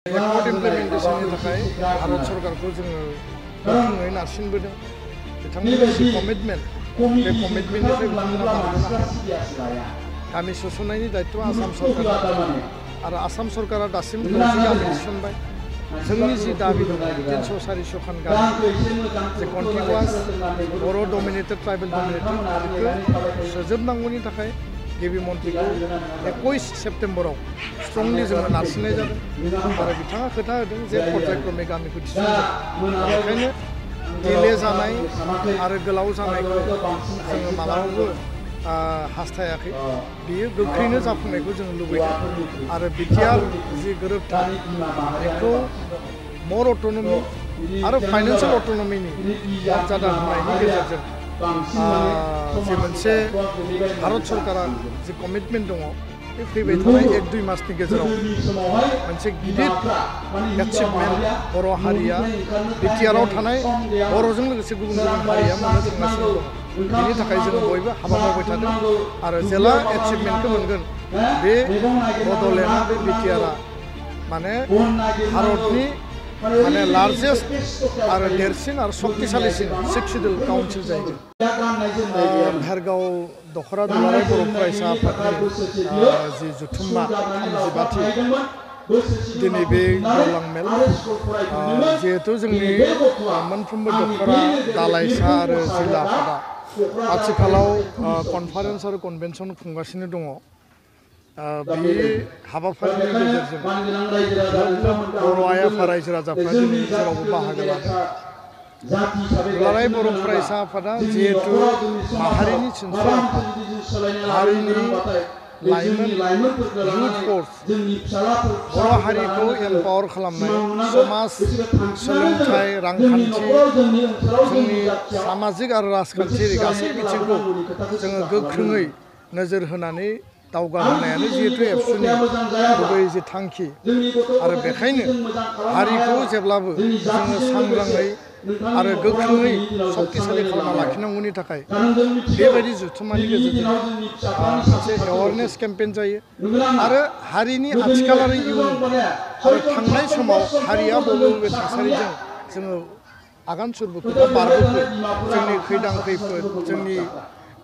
Accord इमप्लिमेन्टेशननि थाखाय भारत सरकारखौ जोङो गोख्रोङै नारसिनबोदों। बिथांमोननि जि कमिटमेन्ट बे कमिटमेन्टनिफ्राय बिथांमोना बारग'नो हायाखै। गामि सोसननायनि दायित्वआ आसाम सरकार आरो आसाम सरकारा दासिमबो 30 गामि थिसनबाय। जोंनि जि दाबि दं 300-400 खान गामि जे कन्टिगुवास बर' डमिनेटेड ट्राइबेल डमिनेटेड बेखौ सोजोबनांगौनि थाखाय गिबि मन्थ्रिखौ 21 सेप्तेम्बराव स्ट्रंलि जोङो नारसिननाय जादों आरो बिथाङा खोथा होदों जे पर्यायक्रमे गामिखौ थिसनगोन। बेखायनो दिले जानाय आरो गोलाव जानायखौ जोङो मालाबाबो हास्थायाखै। बियो गोख्रैनो जाफुंनायखौ जोङो लुबैदों आरो बिटिआर जि गोरोबथा बेखौ मर अट'नमि आरो फाइनान्सियेल अट'नमिनि मर्यादा होनायनि गेजेरजों जे मोनसे भारत सरकारा जि कमिटमेन्ट दङ बे फैबाय थानाय 1-2 मासनि गेजेराव मोनसे गिदिर एचिभमेन्ट बर' हारिया बिटिआरआव थानाय बर'जों लोगोसे गुबुन गुबुन हारिया मोननो थांगासिनो दं। बेनि थाखाय जोङो बयबो हाबा मावबाय थादों आरो जेला एचिभमेन्टखौ मोनगोन बे बड'लेण्डआ बे बिटिआरआ माने भारतनि माने लार्जेस्ट आरो देरसिन आरो शक्तिशालीसिन 6 शेड्युल काउन्सिल जाहैगोन। भेरगाव दख'रा दुलाराय बर' फरायसा आफादनि जि जथुम्मा 35थि दिनै बे गेवलां मेल जिहेथु जोंनि मोनफ्रोमबो दख'रा दालाइसा आरो जिल्ला आफादा आथिखालाव कनफारेन्स आरो कनभेनसन खुंगासिनो दङ। बे हाबाफारिनि गेजेरजों बर' आइ आफा रायजो राजाफ्रा दिनै जेरावबो बाहागो लादों। दुलाराय बर' फरायसा आफादा जिहेतु माहारिनि सिनस्रि हारिनि लाइमोन युथ फर्स बर' हारिखौ एम्पावार खालामनाय समाज सोलोंथाइ रांखान्थि जोंनि सामाजिक आरो राजखान्थियारि गासै बिथिंखौ जोङो गोख्रोङै नोजोर होनानै दावगाहोनायानो जिहेतु एबसुनि गुबै जि थांखि आरो बेखायनो हारिखौ जेब्लाबो जोङो सांग्राङै आरो गोख्रोङै शक्तिशाली खालामना लाखिनांगौनि थाखाय बेबायदि जथुम्मानि गेजेरजों मोनसे एवारनेस केम्पेइन जायो आरो हारिनि आथिखाल आरो इयुन आरो थांनाय समाव हारिया बबे बबे थासारिजों जोङो आगान सुरबोखो बा बारबोखो जोंनि खैदां खैफोद जोंनि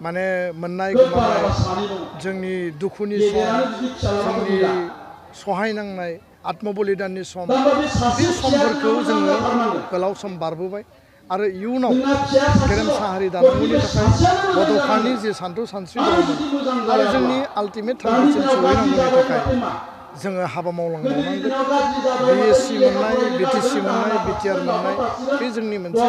माने मोननाय गोमानाय जोंनि दुखुनि सम जोंनि सहायनांनाय आत्मबलिदाननि सम बे समफोरखौ जोङो गोलाव सम बारबोबाय आरो इयुनाव गेरेमसा हारि दानांगौनि थाखाय बड'फानि जे सानथौ सानस्रि दङमोन आरो जोंनि आल्टिमेट थांखिसिम सहैनांगौनि थाखाय जोङो हाबा मावलांबावनांगोन। BSc मोननाय BTC मोननाय बिटिआर मोननाय बे जोंनि मोनसे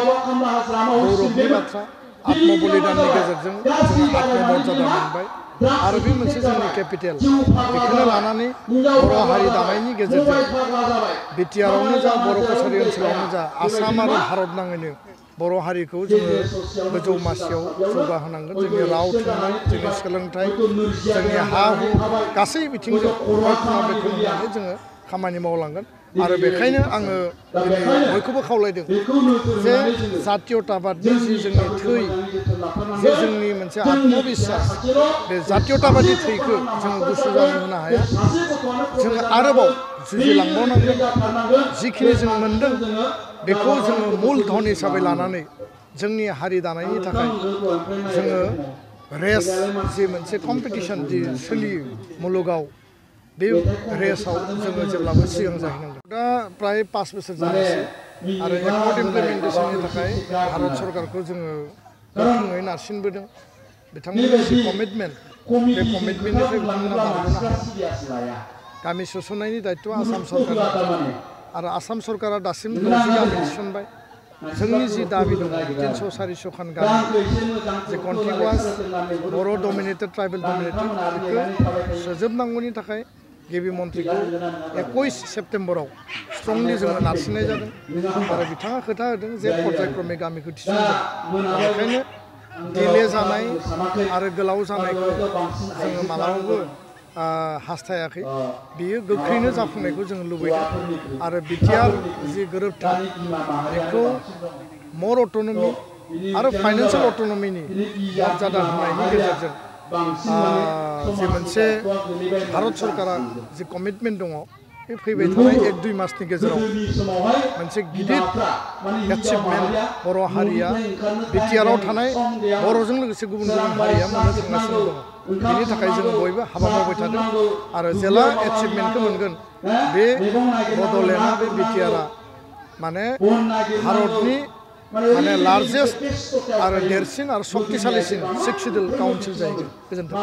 गौरबनि बाथ्रा। आत्मबलिदाननि गेजेरजों जोङो आत्ममर्यादा मोनबाय आरो बे मोनसे जोंनि केपिटेल। बेखौनो लानानै बर' हारि दानायनि गेजेरजों बिटिआरआवनो जा बर' कछारी ओनसोलावनो जा आसाम आरो भारत नाङैनो बर' हारिखौ जोङो गोजौ मासियाव जौगाहोनांगोन। जोंनि राव थुनलाइ जोंनि सोलोंथाइ जोंनि हा हु गासै बिथिंजों रैखाथि होनानै जोङो खामानि मावलांगोन आरो बेखायनो आङो दिनै बयखौबो खावलायदों जे जातीयताबादनि जि जोंनि थै जे जोंनि मोनसे आत्मबिश्वास बे जातीयताबादि थैखौ जोङो गुसु जानो होनो हाया। जोङो आरोबाव जुजिलांबावनांगोन। जिखिनि जों मोनदों बेखौ जोङो मुल धन हिसाबै लानानै जोंनि हारि दानायनि थाखाय जोङो रेस जि मोनसे कम्पिटिसन जि सोलियो मुलुगाव बे रेसाव जोङो जेब्लाबो सिगां जाहैनांगोन। दा प्राय 5 बोसोर जानोसै आरो एकर्ड इमप्लिमेन्टेशननि थाखाय भारत सरकारखौ जोङो गोख्रोङै नारसिनबोदों। बिथांमोननि जि कमिटमेन्ट बे कमिटमेन्टनिफ्राय बिथांमोना बारग'नो हायाखै। गामि सोसननायनि दायित्वआ आसाम सरकारनि आरो आसाम सरकारा दासिमबो 30 गामि थिसनबाय। जोंनि जि दाबि दं 300-400 खान गामि जे कन्टिगुवास बर' डमिनेटेड ट्राइबेल डमिनेटेड बेखौ सोजोबनांगौनि थाखाय गिबि मन्थ्रिखौ 21 सेप्तेम्बराव स्ट्रंलि जोङो नारसिननाय जादों आरो बिथाङा खोथा होदों जे पर्यायक्रमे गामिखौ थिसनगोन। बेखायनो दिले जानाय आरो गोलाव जानायखौ जोङो मालाबाबो हास्थायाखै। बियो गोख्रैनो जाफुंनायखौ जोङो लुबैदों आरो बिटिआर जि गोरोबथा बेखौ मर अट'नमि आरो फाइनान्सियेल अट'नमिनि मर्यादा होनायनि गेजेरजों जे मोनसे भारत सरकारा जि कमिटमेन्ट दङ बे फैबाय थानाय 1-2 मासनि गेजेराव मोनसे गिदिर एचिभमेन्ट बर' हारिया बिटिआरआव थानाय बर'जों लोगोसे गुबुन गुबुन हारिया मोननो थांगासिनो दङ बेनि थाखाय जों बयबो हाबा मावबाय थादों आरो जेला एचिभमेन्टखौ मोनगोन बे बड'लेण्डआ बे बिटिआरआ माने भारतनि माने लार्जेस्ट आरो देरसिन आरो शक्तिशालीसिन 6 सिडुल काउन्सिल जाहैगोन गोजोन्थों